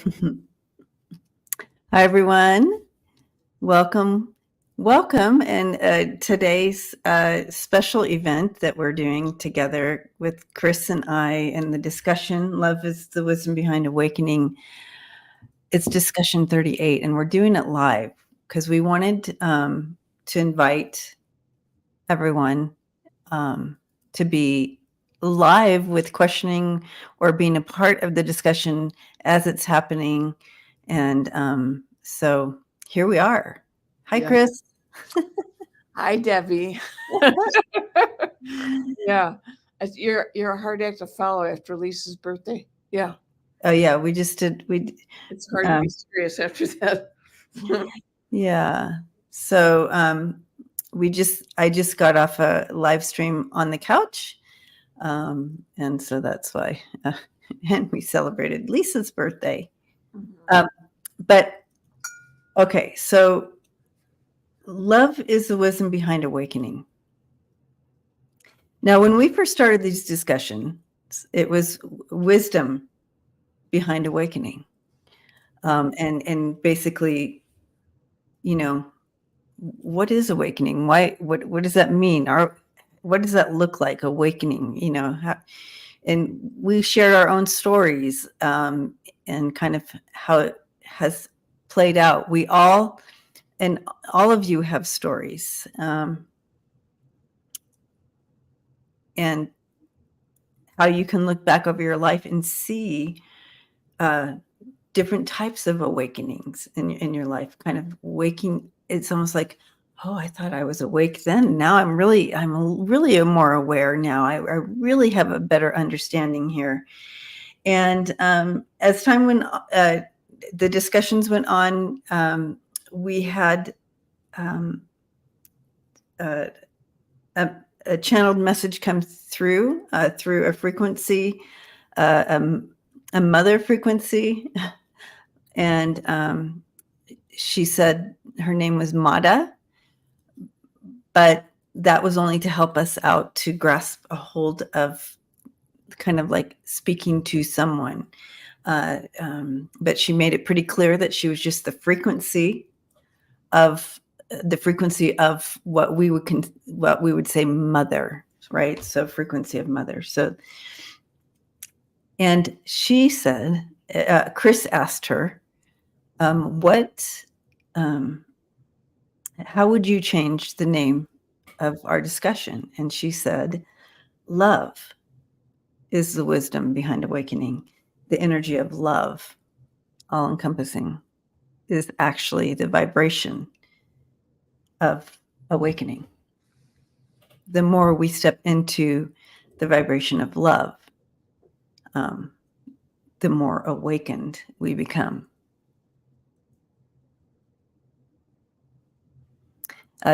Hi, everyone. Welcome. Welcome. And today's special event that we're doing together with Chris and I and the discussion, Love is the Wisdom Behind Awakening. It's discussion 38, and we're doing it live because we wanted to invite everyone to be live with questioning or being a part of the discussion as it's happening. And so here we are. Hi, Yeah. Chris. Hi, Debbie. Yeah. You're a hard act to follow after Lisa's birthday. Yeah. Oh yeah, we just did. It's hard to be serious after that. Yeah. So I just got off a live stream on the couch, and so that's why. And we celebrated Lisa's birthday. But okay, so love is the wisdom behind awakening. Now, when we first started these discussions, it was wisdom behind awakening, and basically, what is awakening? Why? What does that mean? What does that look like? Awakening, and we shared our own stories, and kind of how it has played out. And all of you have stories, and how you can look back over your life and see different types of awakenings in your life, kind of waking. It's almost like, oh, I thought I was awake then. Now I'm really more aware now. I really have a better understanding here. And as time went, the discussions went on. We had a, a channeled message come through a frequency, a mother frequency, and she said her name was Mada, but that was only to help us out to grasp a hold of kind of like speaking to someone. But she made it pretty clear that she was just the frequency of what we would say mother, right? So frequency of mother. So, and she said, Chris asked her, how would you change the name of our discussion? And she said, love is the wisdom behind awakening. The energy of love, all encompassing, is actually the vibration of awakening. The more we step into the vibration of love, the more awakened we become.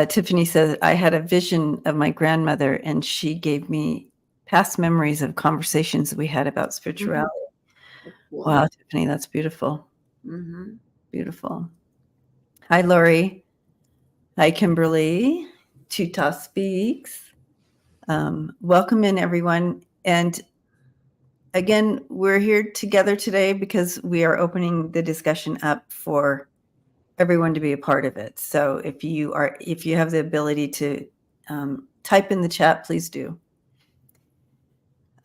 Tiffany says, I had a vision of my grandmother, and she gave me past memories of conversations we had about spirituality. Wow, Tiffany, that's beautiful. Mm-hmm. Beautiful. Hi, Lori. Hi, Kimberly. Chita Speaks. Welcome in, everyone. And again, we're here together today because we are opening the discussion up for everyone to be a part of it. So if you have the ability to type in the chat, please do.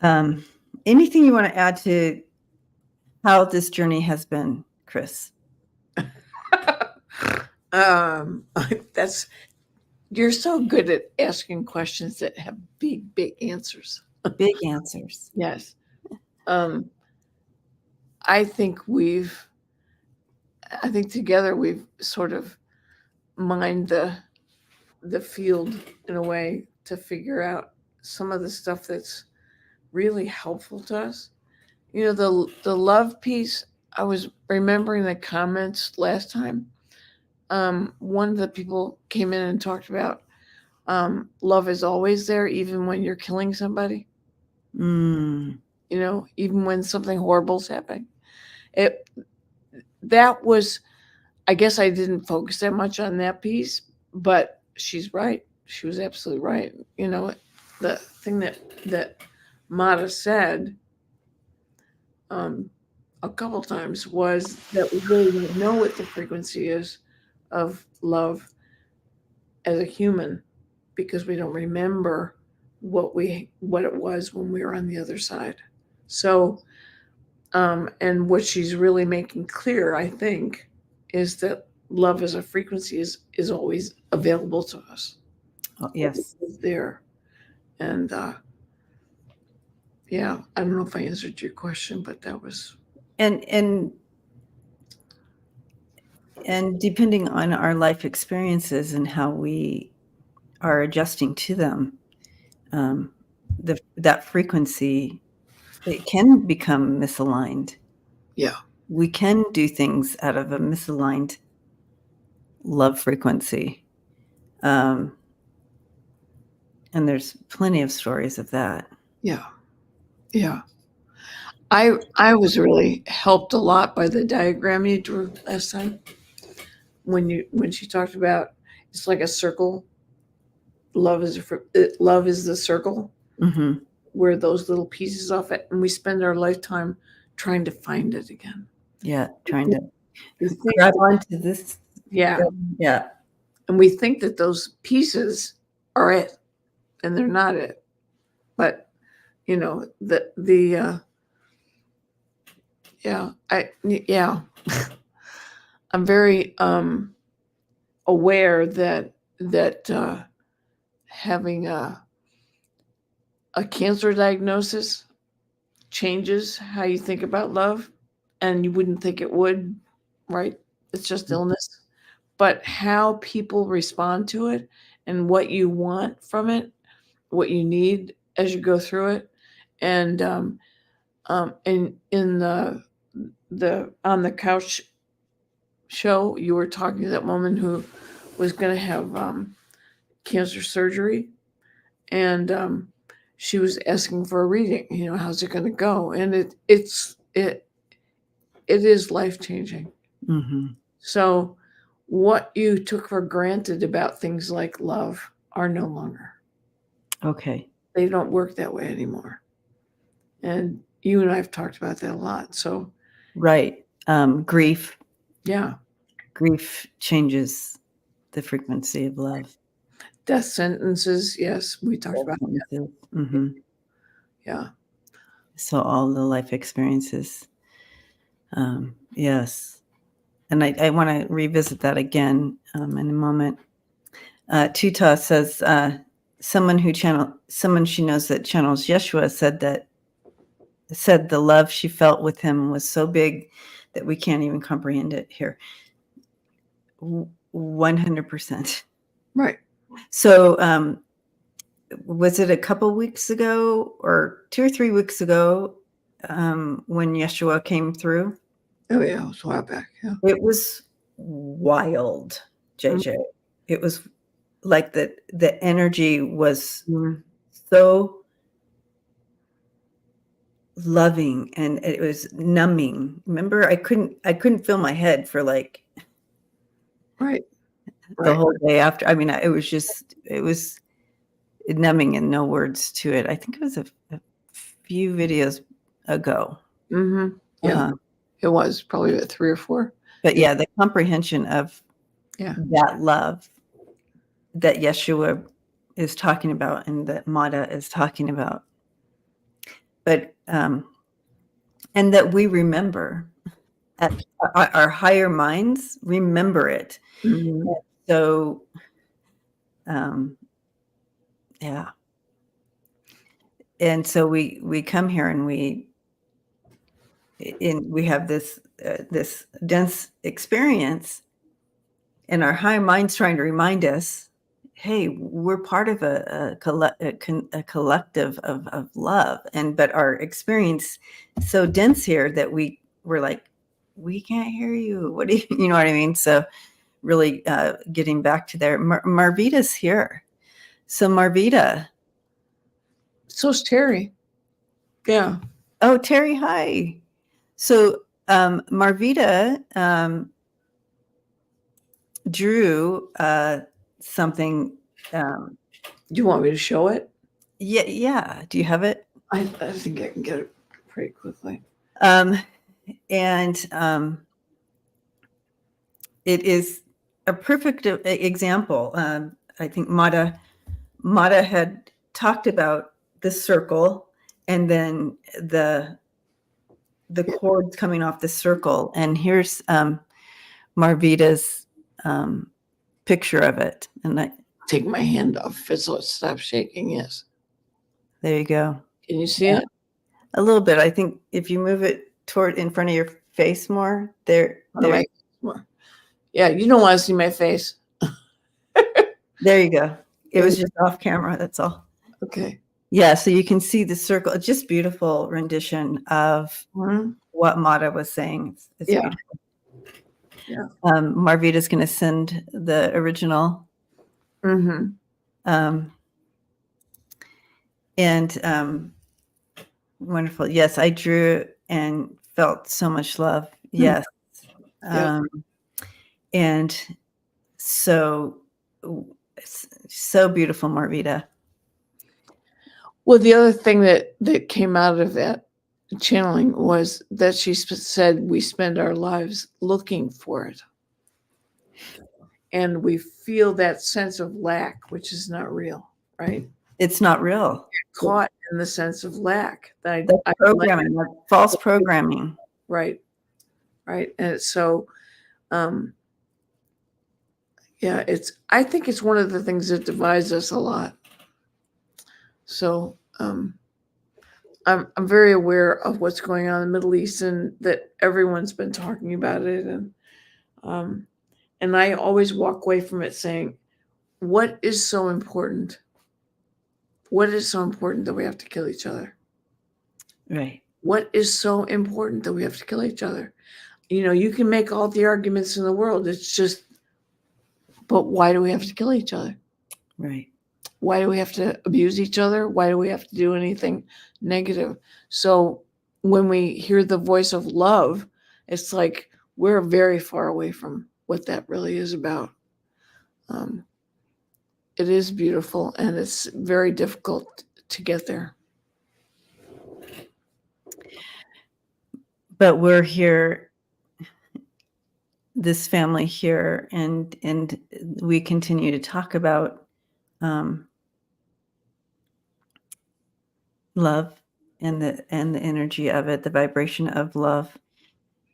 Anything you want to add to how this journey has been, Chris? You're so good at asking questions that have big answers. Big answers. Yes. I think together we've sort of mined the field in a way to figure out some of the stuff that's really helpful to us. The love piece, I was remembering the comments last time. One of the people came in and talked about love is always there, even when you're killing somebody. Even when something horrible's happening. That was, I guess I didn't focus that much on that piece, but she's right. She was absolutely right. The thing that Mata said, a couple times was that we really don't know what the frequency is of love as a human because we don't remember what it was when we were on the other side. So, and what she's really making clear, I think, is that love as a frequency is always available to us. Oh, yes. It's there. And yeah, I don't know if I answered your question, but that was. And depending on our life experiences and how we are adjusting to them, that frequency, it can become misaligned. Yeah. We can do things out of a misaligned love frequency. And there's plenty of stories of that. Yeah. Yeah. I was really helped a lot by the diagram you drew last time when she talked about it's like a circle. Love is the circle Mm-hmm. where those little pieces off it, and we spend our lifetime trying to find it again. Yeah, trying to We think grab onto this. Yeah, Yeah. and we think that those pieces are it, and they're not it. But I'm very aware that having a cancer diagnosis changes how you think about love, and you wouldn't think it would, right? It's just illness. But how people respond to it and what you want from it, what you need as you go through it, and in the on the couch show, you were talking to that woman who was going to have cancer surgery, and she was asking for a reading. How's it going to go? And it is life changing. Mm-hmm. So, what you took for granted about things like love are no longer. Okay. They don't work that way anymore. And you and I have talked about that a lot. So, right. Grief. Yeah. Grief changes the frequency of love. Death sentences. Yes, we talked about that. Mm-hmm. Yeah. So all the life experiences. Yes. And I want to revisit that again in a moment. Tuta says, someone she knows that channels Yeshua said the love she felt with him was so big that we can't even comprehend it here. 100%. Right. So was it a couple weeks ago or 2 or 3 weeks ago when Yeshua came through? Oh yeah, it was a while back. Yeah. It was wild, JJ. Mm-hmm. It was like the energy was so loving and it was numbing. Remember, I couldn't feel my head for like the whole day after. I mean, it was numbing and no words to it. I think it was a few videos ago. Mm-hmm. Yeah, it was probably about 3 or 4. But yeah, the comprehension of that love that Yeshua is talking about and that Mata is talking about. But and that we remember, our higher minds remember it. Mm-hmm. So, yeah. And so we come here and we have this dense experience, and our higher minds trying to remind us, hey, we're part of a collective of love, but our experience is so dense here that we're like, we can't hear you. What do you know what I mean? So really getting back to there. Marvita's here. So Marvita. So's Terry. Yeah. Oh, Terry, hi. So Marvita drew something. Do you want me to show it? Yeah. Do you have it? I think I can get it pretty quickly. And it is a perfect example. I think Mata had talked about the circle and then the cords coming off the circle. And here's Marvita's picture of it. And take my hand off it so it stops shaking. Yes. There you go. Can you see it? A little bit. I think if you move it toward in front of your face more, there. Yeah, you don't want to see my face. There you go. It was just off camera. That's all. Okay. Yeah, so you can see the circle. It's just beautiful rendition of what Mata was saying. It's beautiful. Yeah. Marvita's going to send the original. And wonderful. Yes, I drew and felt so much love. Yes. And so beautiful, Marvita. Well, the other thing that came out of that channeling was that she said we spend our lives looking for it. And we feel that sense of lack, which is not real, right? It's not real. You're caught in the sense of lack. That's programming, false programming. Right. And so, yeah, I think it's one of the things that divides us a lot. So, I'm very aware of what's going on in the Middle East and that everyone's been talking about it. And I always walk away from it saying, what is so important? What is so important that we have to kill each other? Right. What is so important that we have to kill each other? You can make all the arguments in the world. It's just, but why do we have to kill each other? Right. Why do we have to abuse each other? Why do we have to do anything negative? So when we hear the voice of love, it's like we're very far away from what that really is about. It is beautiful, and it's very difficult to get there. But we're here, this family here, and we continue to talk about love and the energy of it, the vibration of love.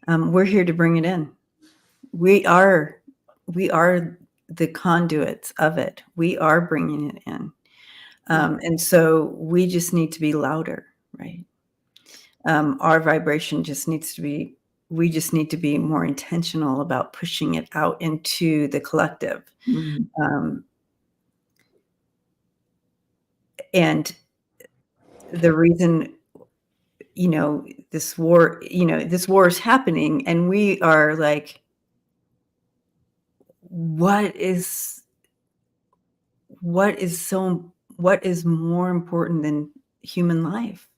We're here to bring it in. We are the conduits of it. We are bringing it in. And so we just need to be louder, right? Our vibration just needs to be, we just need to be more intentional about pushing it out into the collective. And the reason, this war is happening, and we are like, what is more important than human life?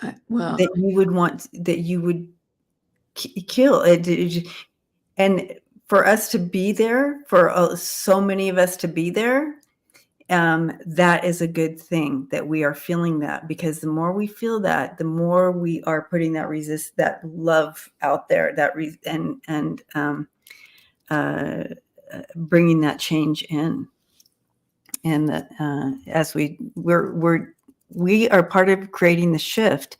That you would kill it. And for us to be there, for so many of us to be there, that is a good thing that we are feeling that, because the more we feel that, the more we are putting that love out there, bringing that change in. And that as we are part of creating the shift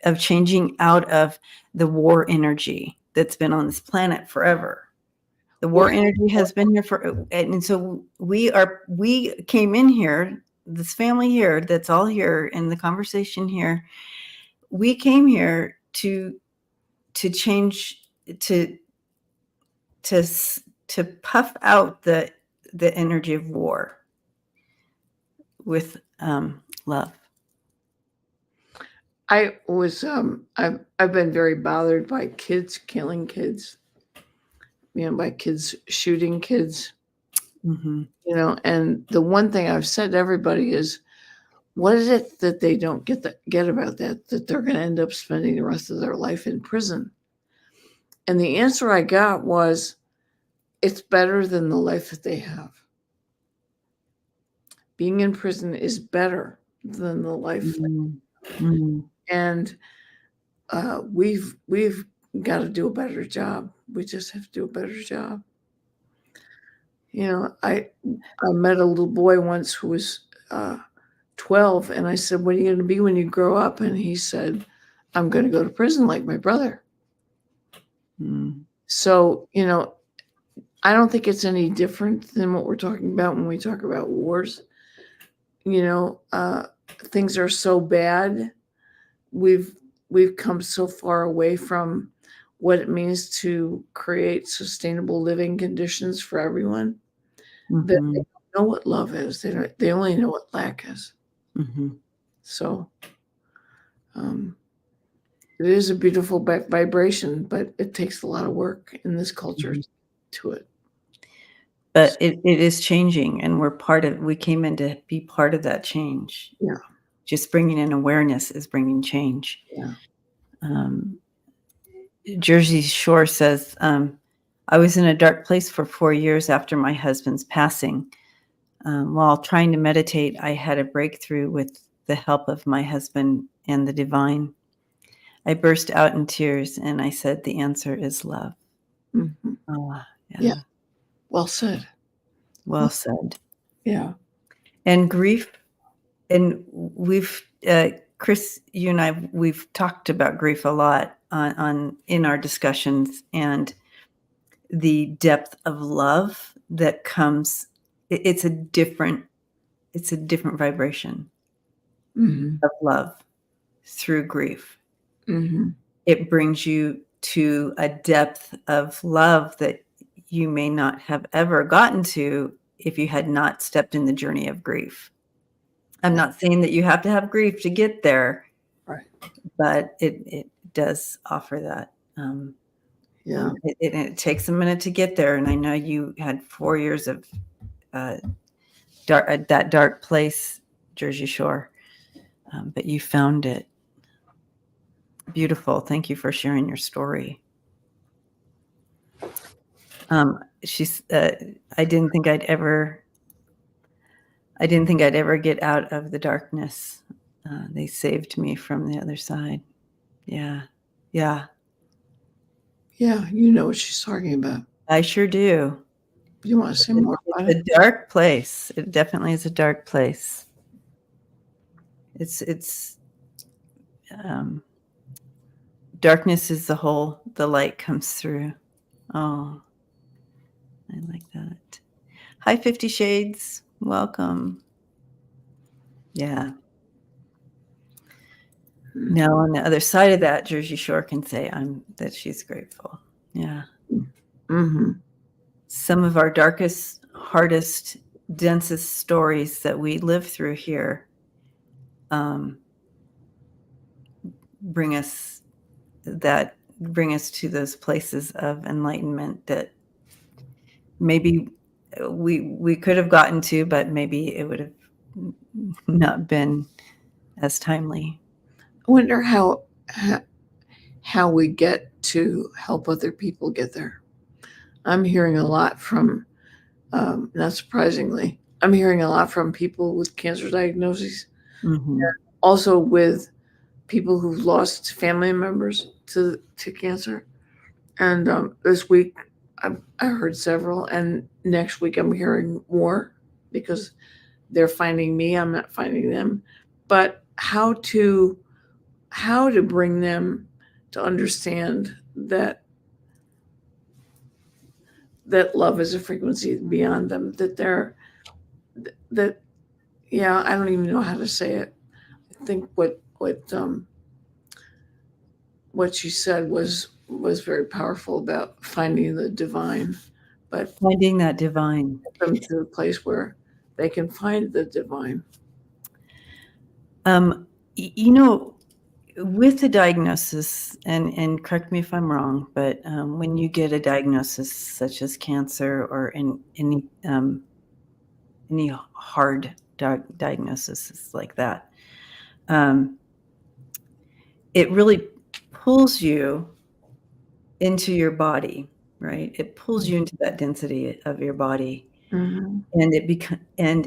of changing out of the war energy that's been on this planet forever. The war energy has been here and so we came in here, this family here, that's all here in the conversation here. We came here to change, to puff out the energy of war with love. I've been very bothered by kids killing kids, by kids shooting kids, and the one thing I've said to everybody is, what is it that they don't get about that they're going to end up spending the rest of their life in prison? And the answer I got was, it's better than the life that they have. Being in prison is better than the life. And we've got to do a better job. We just have to do a better job. You know, I met a little boy once who was 12, and I said, "What are you going to be when you grow up?" And he said, "I'm going to go to prison like my brother." Mm. So, you know, I don't think it's any different than what we're talking about when we talk about wars. You know, things are so bad. We've come so far away from what it means to create sustainable living conditions for everyone that they Mhm. don't know what love is. They only know what lack is. Mhm. So um, it is a beautiful vibration, but it takes a lot of work in this culture Mhm. to it. But it is changing, and we came in to be part of that change. Yeah, Just bringing in awareness is bringing change. yeah. Um, Jersey Shore says, I was in a dark place for 4 years after my husband's passing. While trying to meditate, I had a breakthrough with the help of my husband and the divine. I burst out in tears and I said, the answer is love. Mhm. Oh, Yeah, yeah. well said. Well said. Yeah. And grief, and Chris, you and I, we've talked about grief a lot on in our discussions, and the depth of love that comes. It's a different vibration Mhm. of love through grief. Mhm. It brings you to a depth of love that you may not have ever gotten to if you had not stepped in the journey of grief. I'm not saying that you have to have grief to get there, Right. but it does offer that. Yeah. It takes a minute to get there, and I know you had 4 years of uh, that dark place, Jersey Shore, but you found it. Beautiful. Thank you for sharing your story. She's. I didn't think I'd ever. I didn't think I'd ever get out of the darkness. They saved me from the other side. Yeah, yeah, Yeah. You know what she's talking about. I sure do. You want to say more It's about it? a dark place. It definitely is a dark place. It's um, darkness is the hole the light comes through. Oh, I like that. Hi, 50 Shades. Welcome. Yeah. Mm. Now, on the other side of that, Jersey Shore can say that she's grateful. Yeah. Mm-hmm. Some of our darkest, hardest, densest stories that we live through here um, bring us bring us to those places of enlightenment that maybe we could have gotten to, but maybe it would have not been as timely. I wonder how we get to help other people get there. I'm hearing a lot from, not surprisingly, I'm hearing a lot from people with cancer diagnoses, Mhm. also with people who've lost family members to cancer. And this week, I heard several, and next week I'm hearing more because they're finding me. I'm not finding them. But how to bring them to understand that love is a frequency beyond them. That yeah, I don't even know how to say it. I think what she said was very powerful about finding the divine, but Finding that divine. get them to the place where they can find the divine. You know, with the diagnosis, and correct me if I'm wrong, but when you get a diagnosis such as cancer or any hard diagnosis like that, um, it really pulls you into your body, right? It pulls you into that density of your body, Mm-hmm. and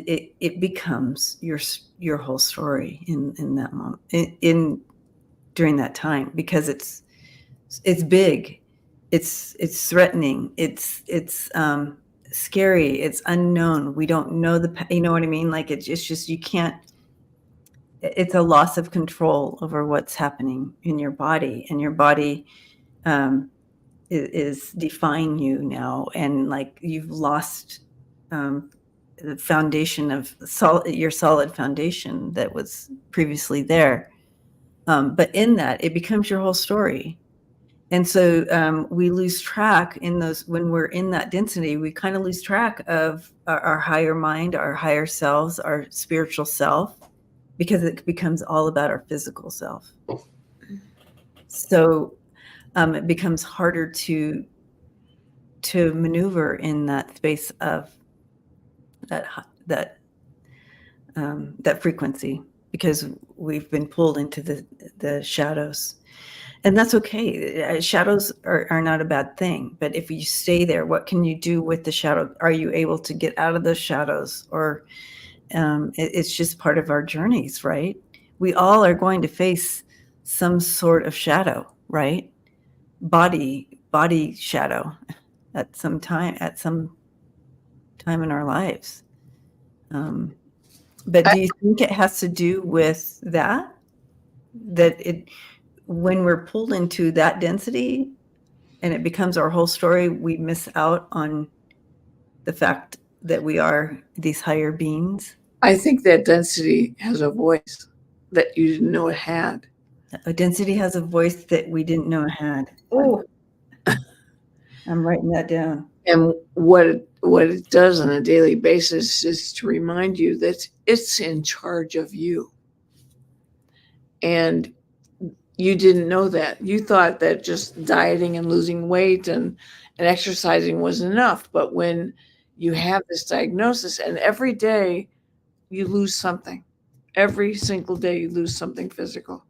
it becomes your whole story in that moment in during that time, because it's It's big. It's threatening. It's scary. It's unknown. We don't know you know what I mean? Like it's just you can't. It's a loss of control over what's happening in your body, and your body is defying you now, and like you've lost the foundation of your solid foundation that was previously there. But in that, it becomes your whole story. And so we lose track in those, when we're in that density, we kind of lose track of our higher mind, our higher selves, our spiritual self, because it becomes all about our physical self. So it becomes harder to maneuver in that space of that frequency, because we've been pulled into the shadows. And that's okay. Shadows are not a bad thing. But if you stay there, what can you do with the shadow? Are you able to get out of those shadows? Or it's just part of our journeys, right? We all are going to face some sort of shadow, right? Body shadow at some time in our lives. But do you think it has to do with that it, when we're pulled into that density and it becomes our whole story, we miss out on the fact that we are these higher beings? I think that density has a voice that you didn't know it had. A density has a voice that we didn't know it had. Oh, I'm writing that down. and what it does on a daily basis is to remind you that it's in charge of you. And you didn't know that. You thought that just dieting and losing weight and exercising was enough. But when you have this diagnosis, and every day you lose something, every single day you lose something physical.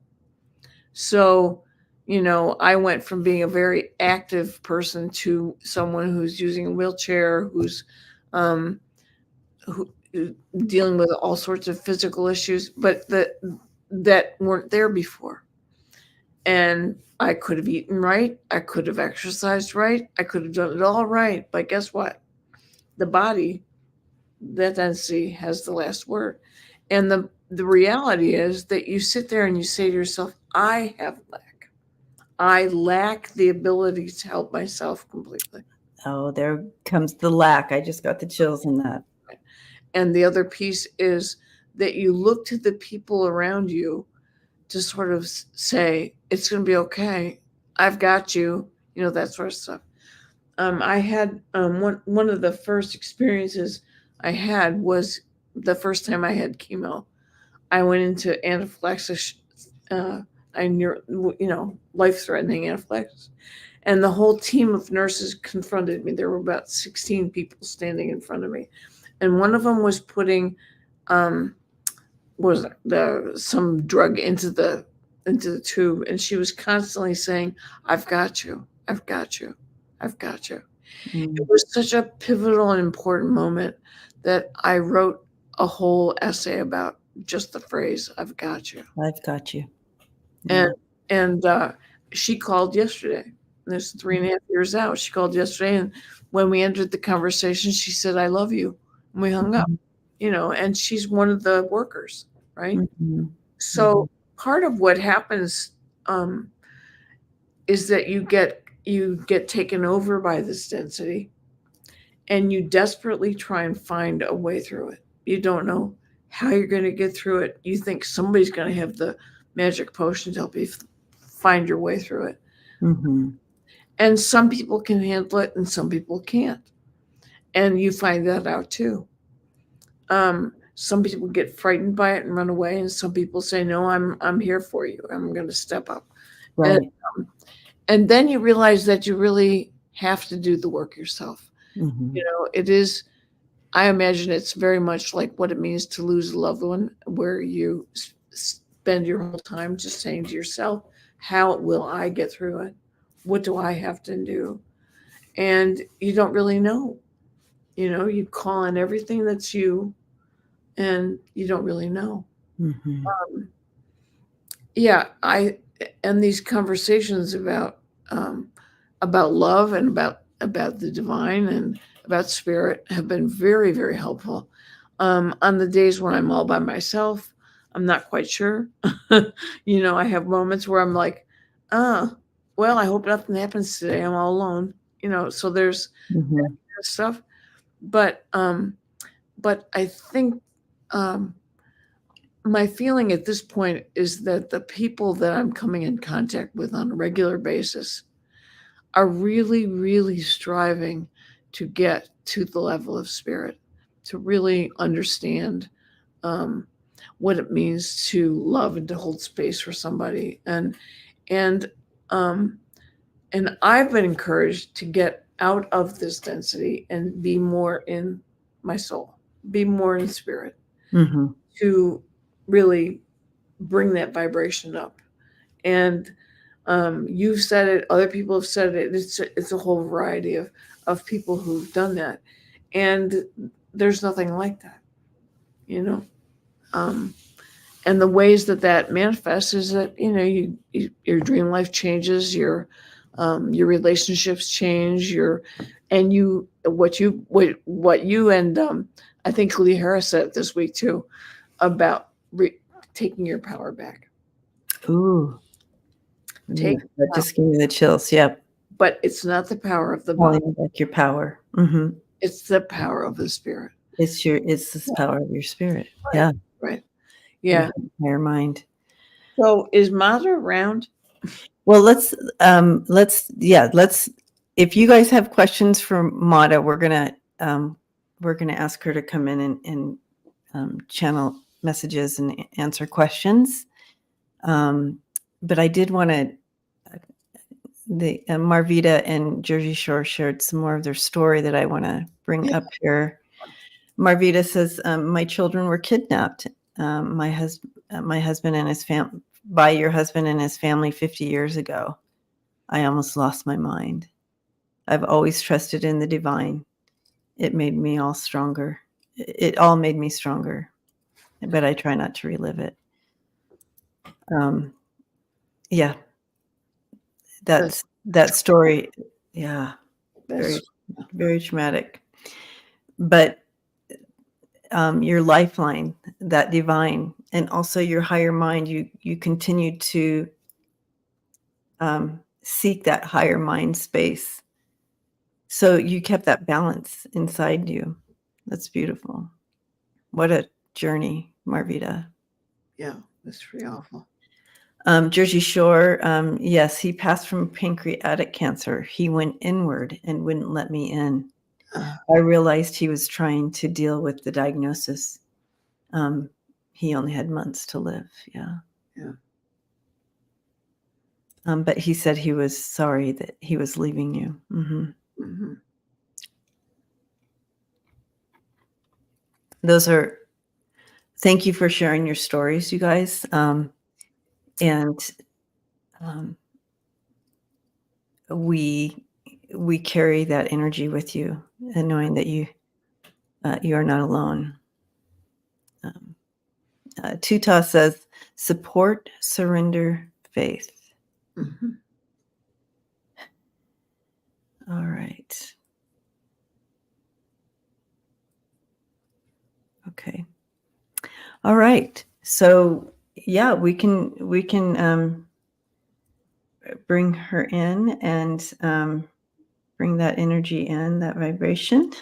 So, I went from being a very active person to someone who's using a wheelchair, who's who, dealing with all sorts of physical issues, but that weren't there before. And I could have eaten right. I could have exercised right. I could have done it all right. But guess what? The body, that density, has the last word. And the reality is that you sit there and you say to yourself, I have lack. I lack the ability to help myself completely. Oh, there comes the lack. I just got the chills in that. And the other piece is that you look to the people around you to sort of say, it's going to be okay. I've got you, that sort of stuff. I had one of the first experiences I had was the first time I had chemo. I went into anaphylaxis, life-threatening anaphylaxis. And the whole team of nurses confronted me. There were about 16 people standing in front of me. And one of them was putting some drug into the tube, and she was constantly saying, I've got you, I've got you, I've got you. It was such a pivotal and important moment that I wrote a whole essay about just the phrase, I've got you. I've got you. And she called yesterday. There's 3.5 years out. She called yesterday, and when we ended the conversation, she said, I love you. And we hung up, and she's one of the workers, right? So part of what happens is that you get taken over by this density, and you desperately try and find a way through it. You don't know how you're going to get through it. You think somebody's going to have the magic potion to help you find your way through it. And some people can handle it and some people can't. And you find that out too. Some people get frightened by it and run away, and some people say, no, I'm here for you. I'm going to step up. Right. And then you realize that you really have to do the work yourself. It is, I imagine it's very much like what it means to lose a loved one, where you spend your whole time just saying to yourself, how will I get through it? What do I have to do? And you don't really know. You call on everything that's you, and you don't really know. And these conversations about about love and about the divine and about spirit have been very, very helpful. On the days when I'm all by myself, I'm not quite sure. I have moments where I'm like, well, I hope nothing happens today. I'm all alone. So there's Mhm. stuff, but I think um, my feeling at this point is that the people that I'm coming in contact with on a regular basis are really, really striving to get to the level of spirit, to really understand um, what it means to love and to hold space for somebody, and um, and I've been encouraged to get out of this density and be more in my soul, be more in spirit, Mhm. to really bring that vibration up. And you've said it, other people have said it. It's a whole variety of people who've done that, and there's nothing like that, you know. Um, and the ways that manifests is that your dream life changes, your relationships change, and you what you and I think Lee Harris said it this week too about taking your power back. Ooh. Yeah, Take that power, just gave me the chills. Yep. but it's not the power of the body. Calling back your power. Mhm. It's the power of the spirit. It's this power of your spirit. Right. Yeah, Right. your Yeah. higher mind. So is Mata around? Well, let's if you guys have questions for Mata, we're gonna ask her to come in and channel messages and answer questions. But I did want to the Marvita and Jersey Shore shared some more of their story that I want to bring Yeah. up here. Marvita says, "My children were kidnapped. My husband and his family by your husband and his family 50 years ago. I almost lost my mind. I've always trusted in the divine. It made me all stronger. It all made me stronger, but I try not to relive it." Yeah, That's that story. Yeah, very, that's very traumatic. But your lifeline, that divine, and also your higher mind, you continue to seek that higher mind space. So you kept that balance inside you. That's beautiful. What a journey, Marvita. yeah. That's pretty awful. Jersey Shore, yes, he passed from pancreatic cancer. He went inward and wouldn't let me in. Uh, I realized he was trying to deal with the diagnosis. Um, he only had months to live. Yeah. yeah. But he said he was sorry that he was leaving you. Hmm. Those are, thank you for sharing your stories, you guys. And um, we carry that energy with you, and knowing that you are not alone. Um, Tuta says, support, surrender, faith. Hmm. All right. Okay. All right. So yeah, we can bring her in and bring that energy in, that vibration,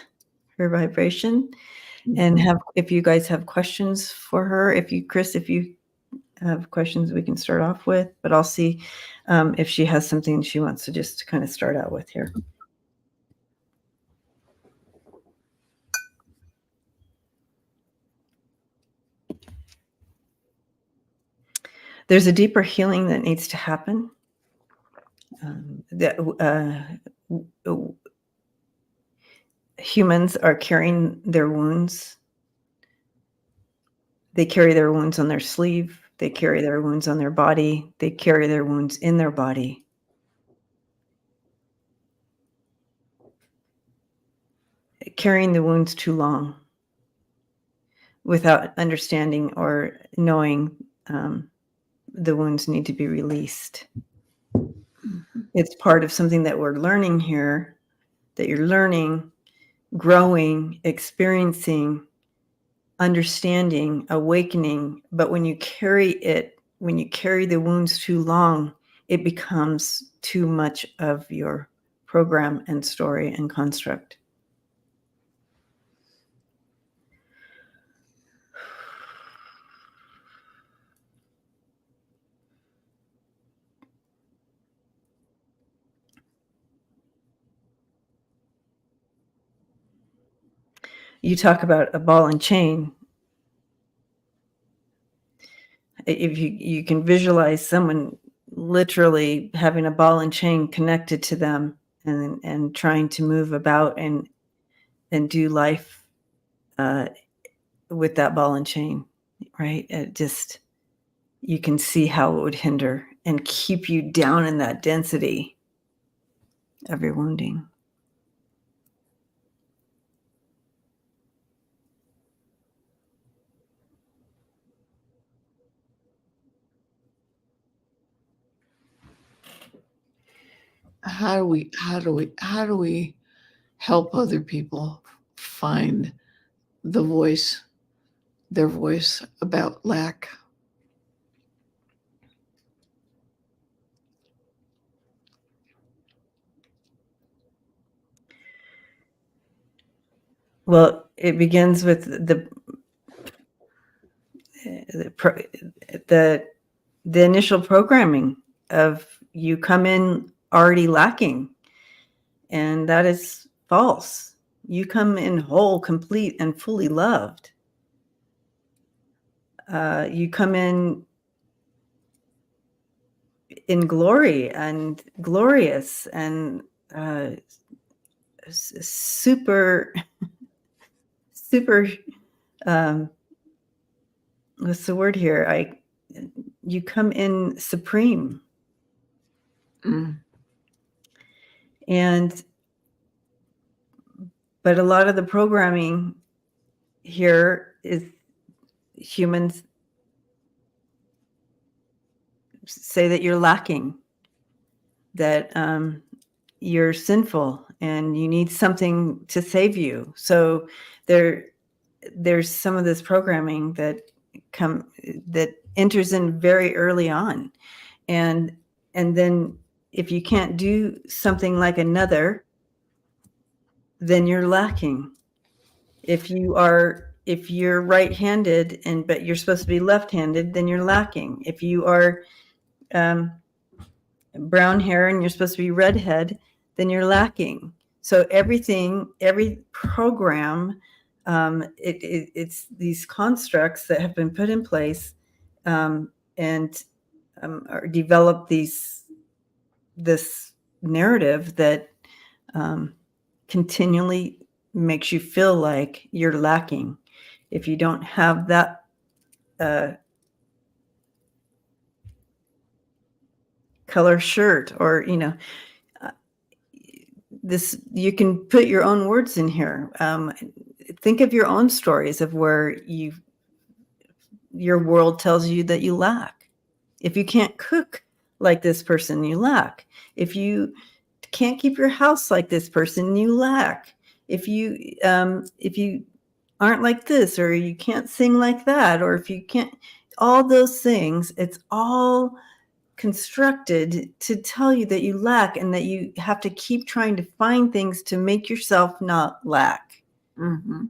her vibration, and Hmm. have, if you guys have questions for her, Chris, if you have questions we can start off with, but I'll see if she has something she wants to just kind of start out with here. There's a deeper healing that needs to happen. That humans are carrying their wounds. They carry their wounds on their sleeve. They carry their wounds on their body. They carry their wounds in their body. Carrying the wounds too long without understanding or knowing the wounds need to be released. It's part of something that we're learning here, that you're learning, growing, experiencing, understanding, awakening. But when you carry the wounds too long, it becomes too much of your program and story and construct. You talk about a ball and chain. If you can visualize someone literally having a ball and chain connected to them and trying to move about and do life with that ball and chain, right? It just, you can see how it would hinder and keep you down in that density of your wounding. How do we help other people find their voice about lack? Well, it begins with the initial programming of you come in already lacking, and that is false. You come in whole, complete, and fully loved. You come in glory and glorious and super what's the word here? You come in supreme. Mm. But a lot of the programming here is humans say that you're lacking, that you're sinful and you need something to save you. So there's some of this programming that enters in very early on, and then if you can't do something like another, then you're lacking. If you're right-handed but you're supposed to be left-handed, then you're lacking. If you are brown hair and you're supposed to be redhead, then you're lacking. So every program, it's these constructs that have been put in place and develop this narrative that continually makes you feel like you're lacking. If you don't have that color shirt, or this, you can put your own words in here. Think of your own stories of where your world tells you that you lack. If you can't cook like this person, you lack. If you can't keep your house like this person, you lack. If you aren't like this, or you can't sing like that, or if you can't, all those things, it's all constructed to tell you that you lack and that you have to keep trying to find things to make yourself not lack. Mm-hmm.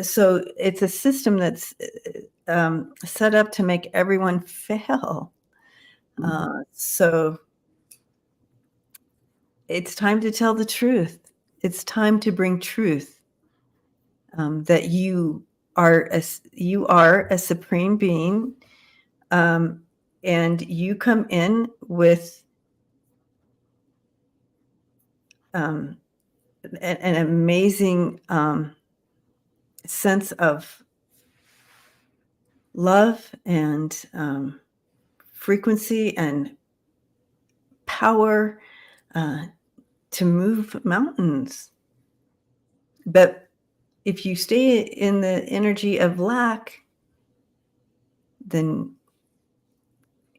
So it's a system that's set up to make everyone fail. Mm-hmm. So it's time to tell the truth. It's time to bring truth, that you are a supreme being, and you come in with an amazing sense of love and frequency and power to move mountains. But if you stay in the energy of lack, then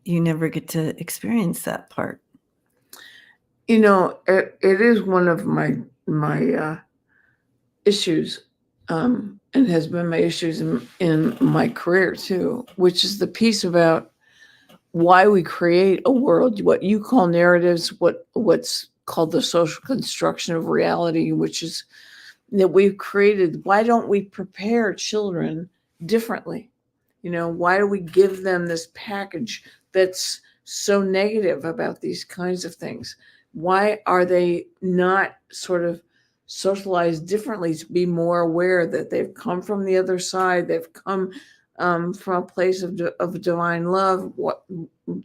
you never get to experience that part. It is one of my issues, and has been my issues in my career too, which is the piece about why we create a world, what you call narratives, what's called the social construction of reality, which is that we've created. Why don't we prepare children differently? Why do we give them this package that's so negative about these kinds of things? Why are they not sort of socialized differently to be more aware that they've come from the other side? They've come from a place of divine love. What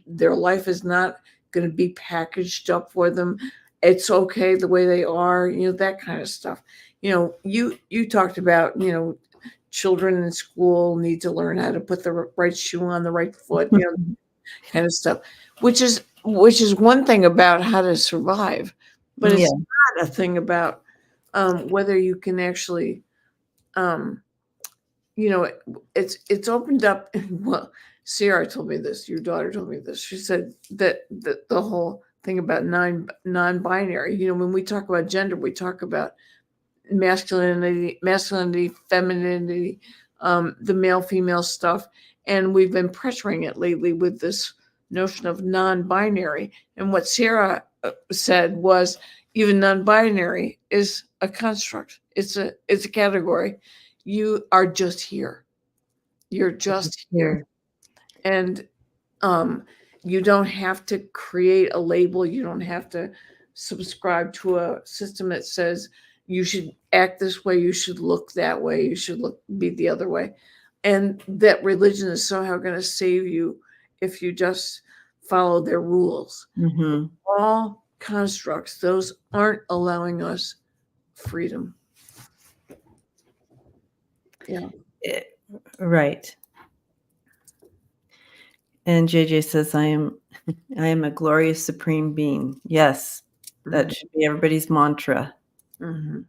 their life is not going to be packaged up for them. It's okay the way they are. That kind of stuff. You talked about children in school need to learn how to put the right shoe on the right foot, kind of stuff, which is one thing about how to survive, but Yeah. it's not a thing about whether you can actually, um, it's opened up. Well, Sierra told me this. Your daughter told me this. She said that the whole thing about non-binary. When we talk about gender, we talk about masculinity, femininity, the male female stuff, and we've been pressuring it lately with this notion of non-binary. And what Sarah said was, even non-binary is a construct. It's a category. You are just here. You're just here, Here. and um, you don't have to create a label. You don't have to subscribe to a system that says you should act this way, you should look that way, you should be the other way. And that religion is somehow going to save you if you just follow their rules. Mm-hmm. All constructs, those aren't allowing us freedom. Yeah. Right. And JJ says, I am a glorious supreme being. Yes, that should be everybody's mantra. Mm-hmm.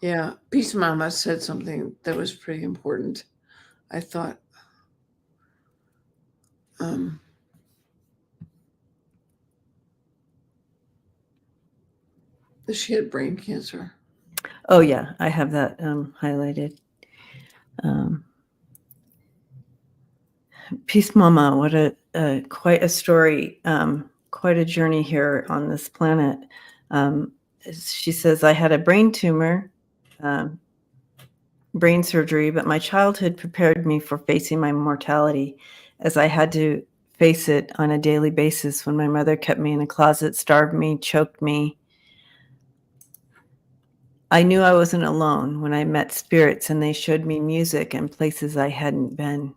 Yeah. Peace Mama said something that was pretty important. I thought, that she had brain cancer. Oh yeah, I have that highlighted. Peace Mama, what a quite a story, quite a journey here on this planet. She says, I had a brain tumor, brain surgery, but my childhood prepared me for facing my mortality, as I had to face it on a daily basis when my mother kept me in a closet, starved me, choked me. I knew I wasn't alone when I met spirits and they showed me music and places I hadn't been.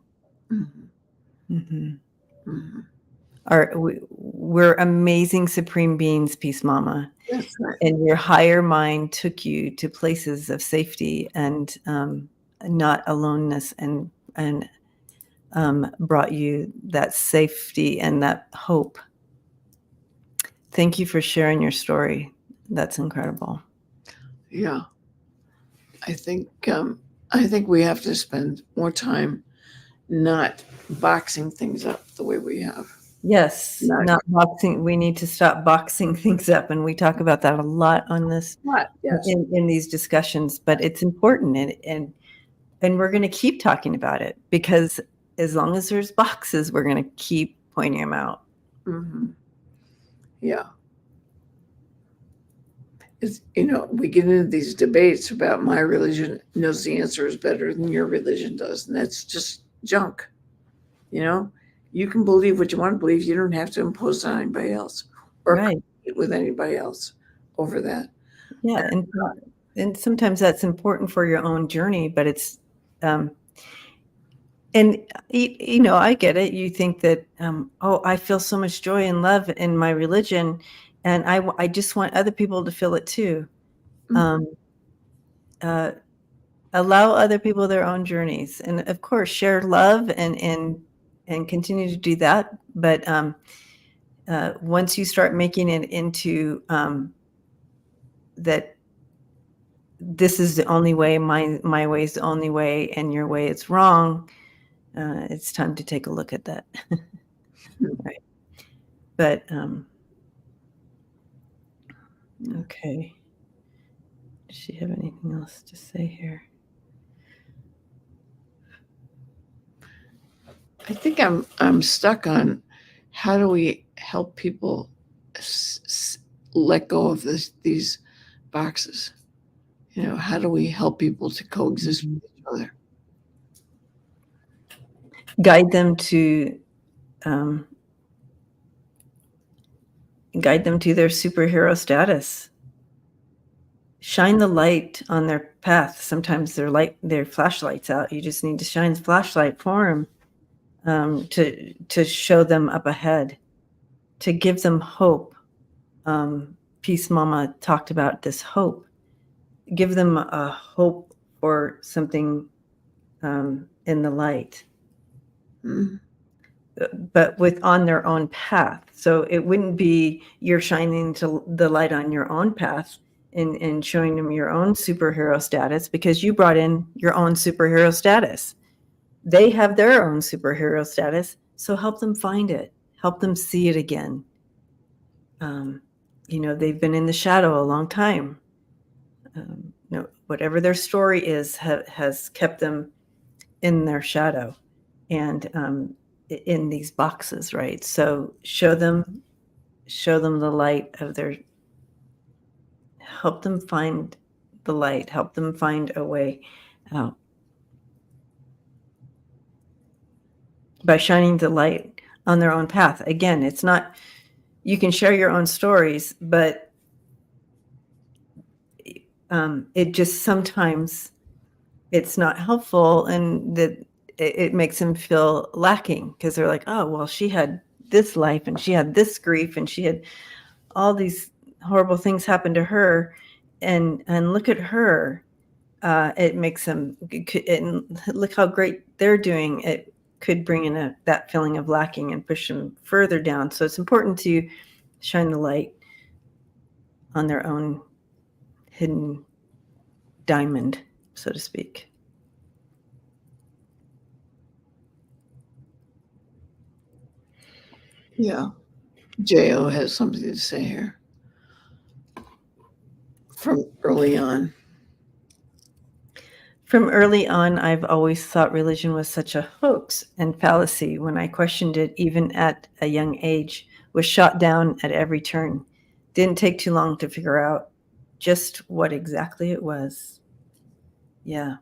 Mm-hmm. Mm-hmm. Mm-hmm. We're amazing supreme beings, Peace Mama. That's right. And your higher mind took you to places of safety and not aloneness, and brought you that safety and that hope. Thank you for sharing your story. That's incredible. Yeah. I think we have to spend more time not boxing things up the way we have. Yes, not boxing. We need to stop boxing things up, and we talk about that a lot on this Yes. in these discussions. But it's important, and we're going to keep talking about it, because as long as there's boxes, we're going to keep pointing them out. Mm-hmm. Yeah. We get into these debates about my religion knows the answers better than your religion does, and that's just junk. You can believe what you want to believe. You don't have to impose on anybody else or compete with anybody else over that. Yeah, and sometimes that's important for your own journey, but it's and I get it. You think that I feel so much joy and love in my religion, and I just want other people to feel it too. Allow other people their own journeys, and of course share love and continue to do that. But once you start making it into that this is the only way, my way is the only way, and your way is wrong, it's time to take a look at that. Right. But okay. Does she have anything else to say here? I think I'm stuck on how do we help people let go of these boxes? How do we help people to coexist with each other? Guide them to their superhero status. Shine the light on their path. Sometimes their flashlight's out. You just need to shine the flashlight for them, to show them up ahead, to give them hope. Peace Mama talked about this hope. Give them a hope for something in the light. Mm. But on their own path. So it wouldn't be you're shining the light on your own path and showing them your own superhero status, because you brought in your own superhero status. They have their own superhero status, so help them find it. Help them see it again. They've been in the shadow a long time. Whatever their story is has kept them in their shadow and in these boxes, right? So show them the light of help them find the light, help them find a way out by shining the light on their own path. Again, it's not, you can share your own stories, but it just sometimes it's not helpful, and that it makes them feel lacking, because they're like, oh, well, she had this life and she had this grief and she had all these horrible things happen to her, and look at her. It makes them, and look how great they're doing. It could bring in that feeling of lacking and push them further down. So it's important to shine the light on their own hidden diamond, so to speak. Yeah. Jo has something to say here from early on. From early on, I've always thought religion was such a hoax and fallacy. When I questioned it, even at a young age, was shot down at every turn. Didn't take too long to figure out just what exactly it was. Yeah.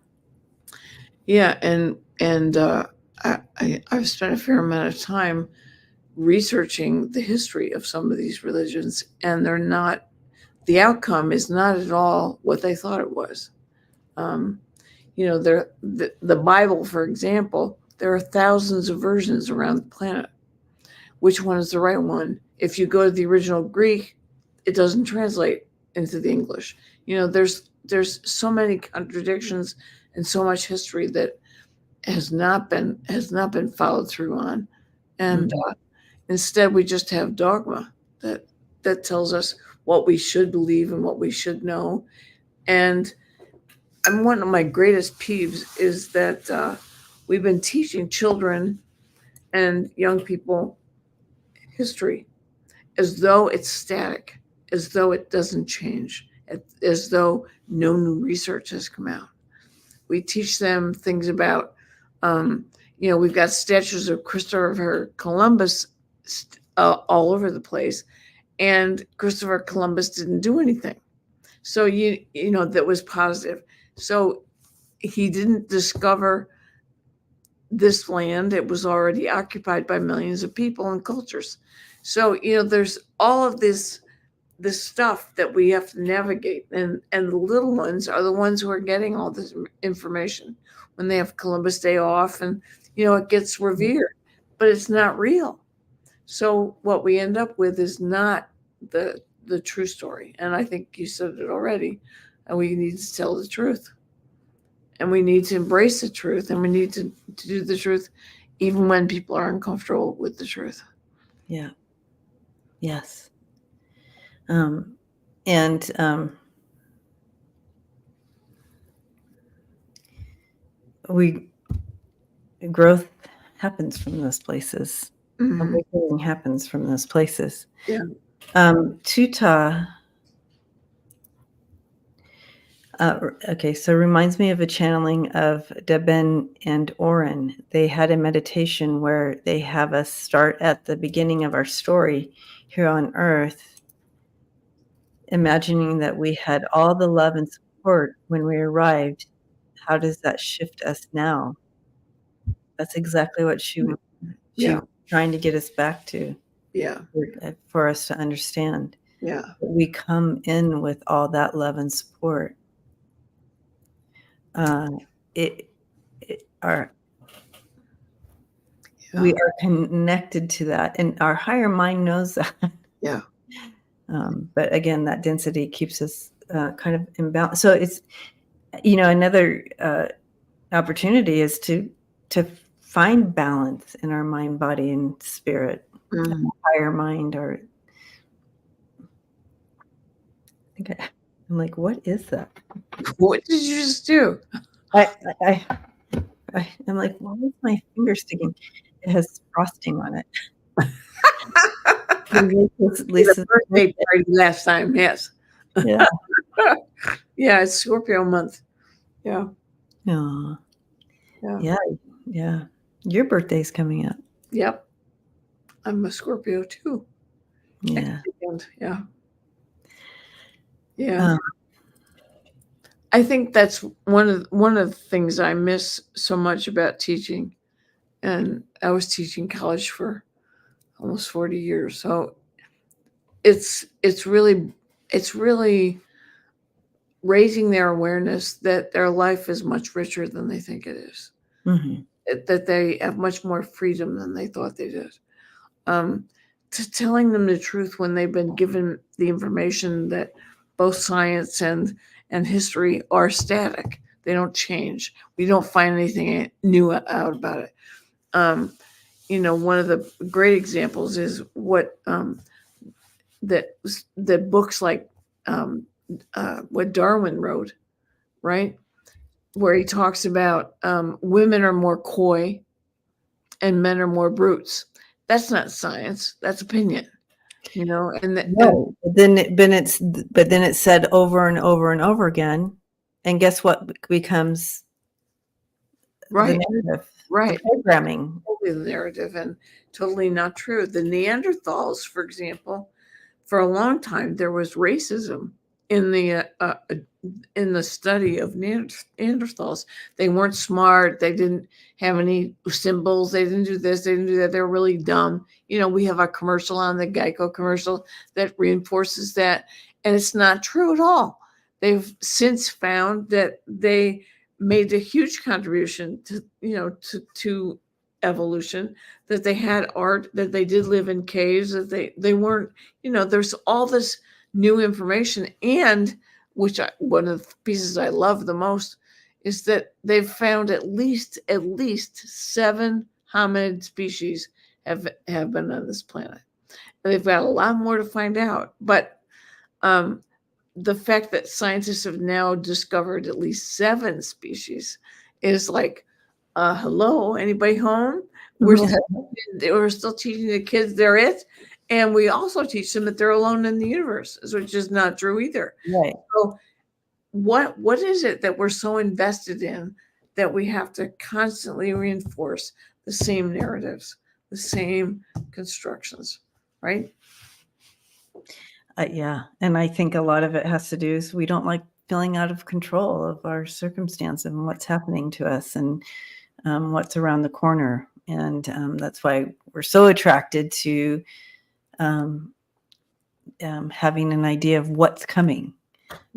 Yeah, and I've spent a fair amount of time researching the history of some of these religions, and the outcome is not at all what they thought it was. The Bible, for example, there are thousands of versions around the planet. Which one is the right one? If you go to the original Greek, it doesn't translate into the English. There's so many contradictions and so much history that has not been followed through on, and instead we just have dogma that tells us what we should believe and what we should know. And one of my greatest peeves is that we've been teaching children and young people history as though it's static, as though it doesn't change, as though no new research has come out. We teach them things about, we've got statues of Christopher Columbus all over the place, and Christopher Columbus didn't do anything. So that was positive. So he didn't discover this land; it was already occupied by millions of people and cultures. So there's all of this stuff that we have to navigate, and the little ones are the ones who are getting all this information when they have Columbus Day off, and it gets revered, but it's not real. So what we end up with is not the true story. And I think you said it already, and we need to tell the truth, and we need to embrace the truth, and we need to do the truth even when people are uncomfortable with the truth. Yeah. Yes. And growth happens from those places. Mhm. Awakening happens from those places. Yeah. Tuta, okay, so reminds me of a channeling of Deben and Oren. They had a meditation where they have us start at the beginning of our story here on Earth, imagining that we had all the love and support when we arrived. How does that shift us now? That's exactly what she Mm. she Yeah. was trying to get us back to, Yeah. for us to understand. Yeah. We come in with all that love and support. Uh, it, our Yeah. we are connected to that, and our higher mind knows that. Yeah. But again, that density keeps us kind of imbalanced. So it's, another opportunity is to find balance in our mind, body, and spirit. Mhm. Higher mind, or I'm like, what is that? What did you just do? I, I, I'm like, why is my finger sticking? It has frosting on it. Did a Lisa's birthday birthday. party last time, yes. Yeah. Yeah, it's Scorpio month. Yeah. Aw. Yeah. Yeah. Yeah. Your birthday's coming up. Yep. I'm a Scorpio too. Next Yeah. weekend. Yeah. Yeah. Um, I think that's one of the things I miss so much about teaching. And I was teaching college for almost 40 years. So it's really raising their awareness that their life is much richer than they think it is. mhm. That they have much more freedom than they thought they did. Um, to telling them the truth when they've been given the information that both science and history are static. They don't change. We don't find anything new out about it. Um, one of the great examples is that books like what Darwin wrote, right? Where he talks about women are more coy and men are more brutes. That's not science. That's opinion. And No, but then it's said over and over and over again, and guess what becomes the right, narrative, the right, programming. totally the narrative and totally not true. The Neanderthals, for example, for a long time there was racism in the study of Neanderthals. They weren't smart. They didn't have any symbols. They didn't do this. They didn't do that. They were really dumb. We have a commercial on the Geico commercial that reinforces that, and it's not true at all. They've since found that they made a huge contribution to evolution, that they had art, that they did live in caves, that they weren't, there's all this new information. And one of the pieces I love the most is that they've found at least 7 hominid species have been on this planet. And they've got a lot more to find out, but um, the fact that scientists have now discovered at least 7 species is like, hello, anybody home? We're still teaching the kids they're it, and we also teach them that they're alone in the universe, which is not true either. Right. So what is it that we're so invested in that we have to constantly reinforce the same narratives, the same constructions, right? Yeah, and I think a lot of it has to do is we don't like feeling out of control of our circumstance and what's happening to us, and what's around the corner, and that's why we're so attracted to um, having an idea of what's coming.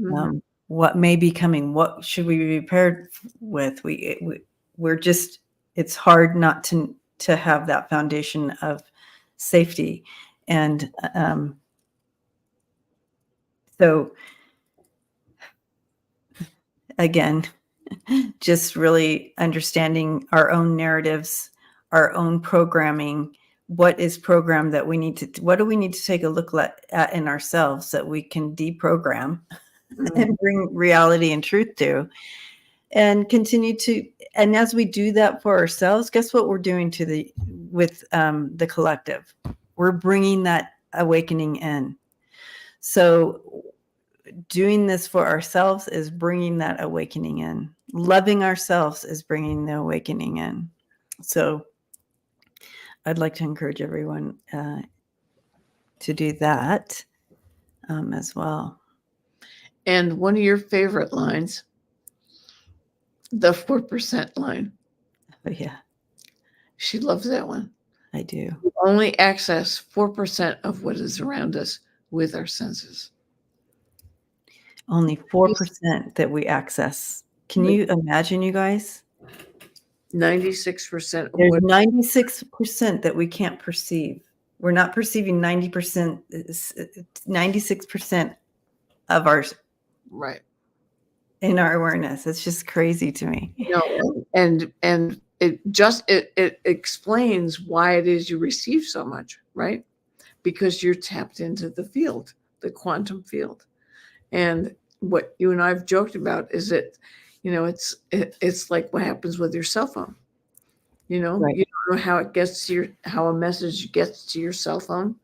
Mhm. What may be coming, what should we be prepared with. We're just, it's hard not to have that foundation of safety. And so again, just really understanding our own narratives, our own programming. What is programmed that what do we need to take a look at in ourselves that we can deprogram Mhm. and bring reality and truth to, and continue to and as we do that for ourselves, guess what we're doing with the collective? We're bringing that awakening in. So doing this for ourselves is bringing that awakening in. Loving ourselves is bringing the awakening in. So I'd like to encourage everyone to do that as well. And one of your favorite lines, the 4% line. Oh, yeah, She loves that one. I do. We only access 4% of what is around us with our senses. Only 4% that we access. Can you imagine, you guys? 96% of There's what 96% that we can't perceive. We're not perceiving 90%, 96% of our right. in our awareness. It's just crazy to me. And it explains why it is you receive so much, right? Because you're tapped into the field, the quantum field. And what you and I've joked about is that, it's like what happens with your cell phone. Right. You don't know how a message gets to your cell phone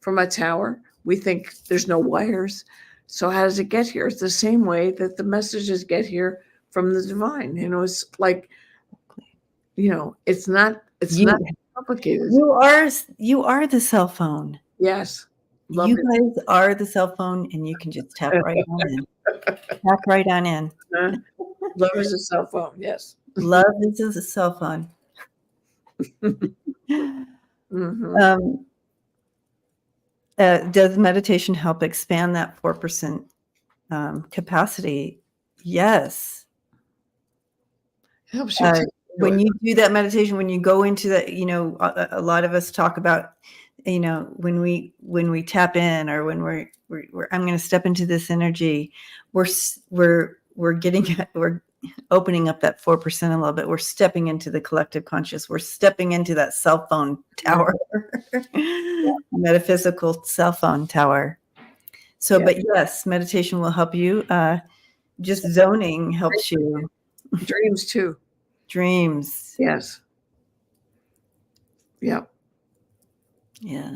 from a tower. We think there's no wires. So how does it get here? It's the same way that the messages get here from the divine. It's like, it's not not complicated. You are the cell phone. Yes. You guys are the cell phone, and you can just tap right on in. Tap right on in. Love is a cell phone. Yes. Love is a cell phone. Mm-hmm. Does meditation help expand that 4% capacity? Yes. Helps you when you do that meditation, when you go into that, a lot of us talk about, when we tap in, or when we're I'm going to step into this energy, we're opening up that 4% a little bit. We're stepping into the collective conscious. We're stepping into that cell phone tower, metaphysical cell phone tower. So, but yes, meditation will help you. Just zoning helps you. Dreams too. Dreams. Yes. Yeah. Yeah.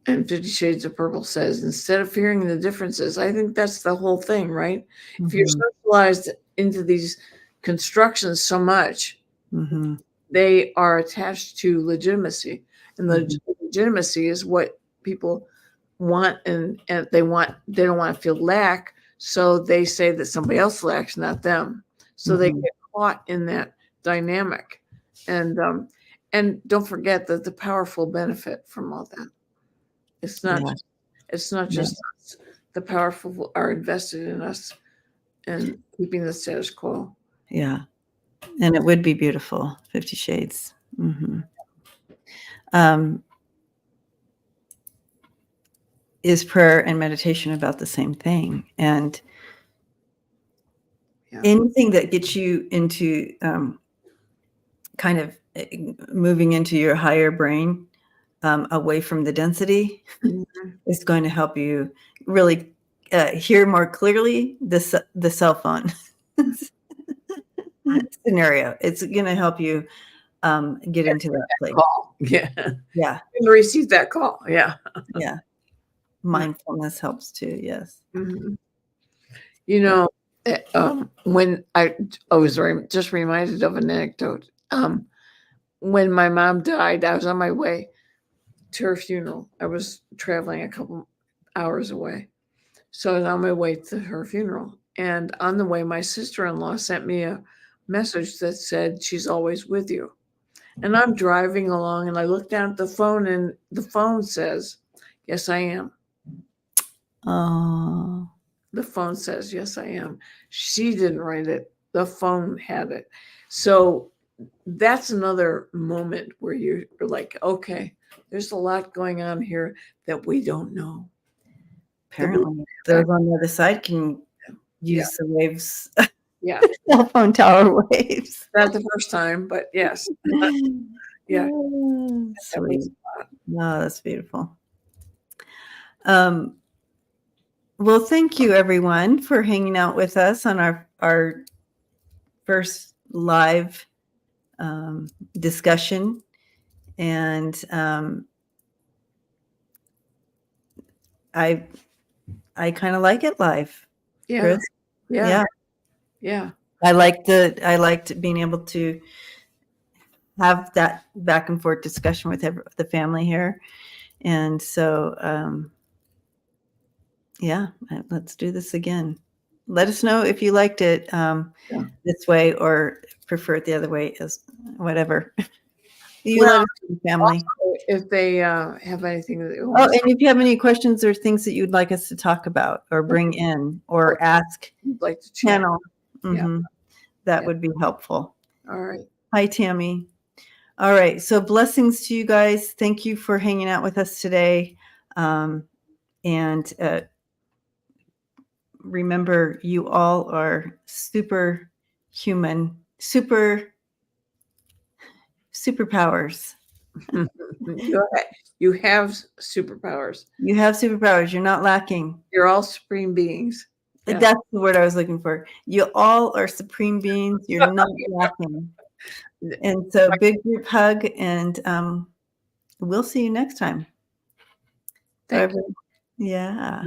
And 50 Shades of Purple says, instead of fearing the differences, I think that's the whole thing, right? Mm-hmm. If you're socialized into these constructions so much, they are attached to legitimacy. And the legitimacy is what people want, and they don't want to feel lack. So they say that somebody else lacks, not them. So they get caught in that dynamic. And don't forget that the powerful benefit from all that. It's not just us. The powerful are invested in us and keeping the status quo. Yeah. And it would be beautiful, 50 Shades. Is prayer and meditation about the same thing? And anything that gets you into kind of moving into your higher brain, away from the density, is going to help you really hear more clearly the cell phone scenario. It's going to help you get into that place. Call. Yeah. Yeah. And receive that call. Yeah. Yeah. Mindfulness helps too. Yes. Mm-hmm. When I was just reminded of an anecdote. When my mom died, I was on my way to her funeral. I was traveling a couple hours away. So I was on my way to her funeral. And on the way, my sister-in-law sent me a message that said, she's always with you. And I'm driving along and I look down at the phone and the phone says, yes, I am. Oh. The phone says, yes, I am. She didn't write it. The phone had it. So that's another moment where you're like, okay, there's a lot going on here that we don't know. Apparently, those on the other side can use the waves. Yeah. Cell phone tower waves. Not the first time, but yes. Yeah. Sweet. No, that's beautiful. Well, thank you everyone for hanging out with us on our first live discussion. And I kind of like it live, Yeah. Chris. Yeah. Yeah. Yeah. I liked being able to have that back and forth discussion with the family here. And so, yeah, let's do this again. Let us know if you liked it this way or prefer it the other way, as whatever. You Well, let us know, family. also, if they have anything that they Oh, want and if you have any questions or things that you'd like us to talk about or bring in or ask you'd like to chat. panel, Yeah. that Yeah. would be helpful. All right. Hi, Tammy. All right. So blessings to you guys. Thank you for hanging out with us today. And remember, you all are superhuman, superpowers. You have superpowers. You have superpowers. You're not lacking. You're all supreme beings. Yeah. That's the word I was looking for. You all are supreme beings. You're not lacking. And so, big group hug, and we'll see you next time. Thank you. Yeah.